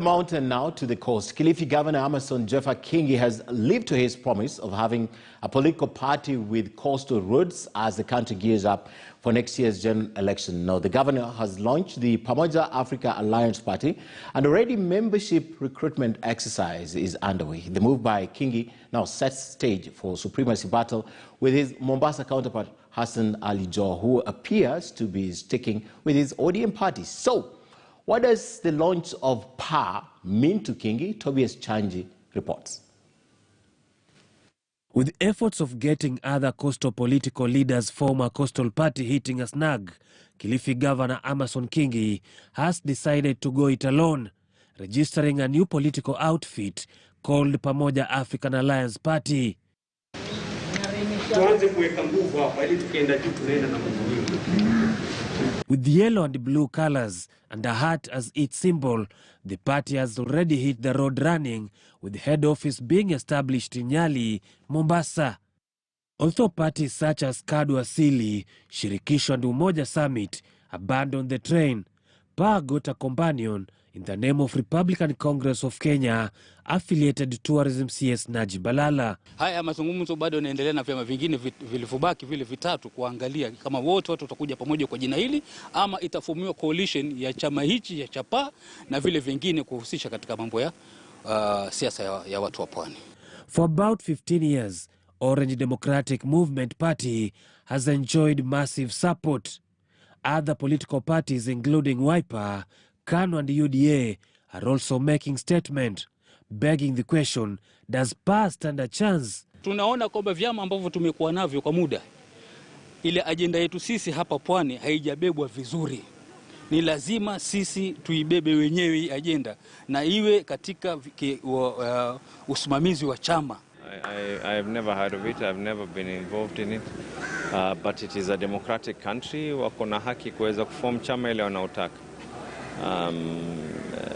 Mountain now to the coast. Kilifi Governor Kingi has lived to his promise of having a political party with coastal roots as the country gears up for next year's general election. Now, the governor has launched the Pamoja Africa Alliance Party, and already membership recruitment exercise is underway. The move by Kingi now sets stage for supremacy battle with his Mombasa counterpart Hassan Ali Joho, who appears to be sticking with his ODM party. So, what does the launch of PA mean to Kingi? Tobias Chanji reports. With efforts of getting other coastal political leaders form a coastal party hitting a snag, Kilifi Governor Kingi has decided to go it alone, registering a new political outfit called Pamoja African Alliance Party. With yellow and blue colors and a heart as its symbol, the party has already hit the road running, with head office being established in Nyali, Mombasa. Although parties such as KADU Asili, Shirikisho and Umoja Summit abandoned the train, PA got a companion in the name of Republican Congress of Kenya, affiliated tourism CS Najib Balala. Haya mazungumzo bado yanaendelea na vyama vingine vilivyobaki vile vitatu kuangalia kama wote watu watakuja pamoja kwa jina hili ama itafumiwa coalition ya chama hichi ya chapa na vile vingine kuhusisha katika mambo ya siasa ya watu wa pwani. For about 15 years, Orange Democratic Movement Party has enjoyed massive support. Other political parties including Wiper, KANU and UDA are also making statement, begging the question, does PA stand a chance? Tunaona kwamba vyama ambavyo tumekuwa navyo kwa muda, ile ajenda yetu sisi hapa pwani haijabebwa vizuri. Ni lazima sisi tuibebe wenyewe ajenda na iwe katika usimamizi wa chama. I have never heard of it. I've never been involved in it. But it is a democratic country. Wako na haki kuweza kuform chama ile wanaotaka.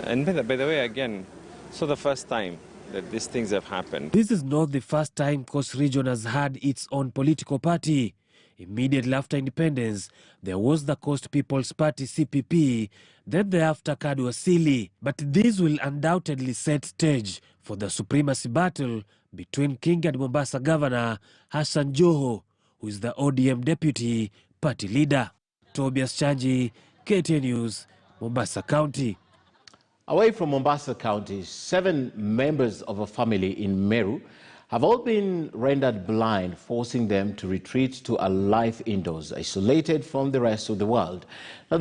And by the way, again, so the first time that these things have happened. This is not the first time Coast Region has had its own political party. Immediately after independence, there was the Coast People's Party CPP, then thereafter KADU Asili. But this will undoubtedly set stage for the supremacy battle between Kingi and Mombasa Governor Hassan Joho, who is the ODM deputy party leader. Tobias Chanji, KTN News, Mombasa County. Away from Mombasa County, 7 members of a family in Meru have all been rendered blind, forcing them to retreat to a life indoors, isolated from the rest of the world. Now,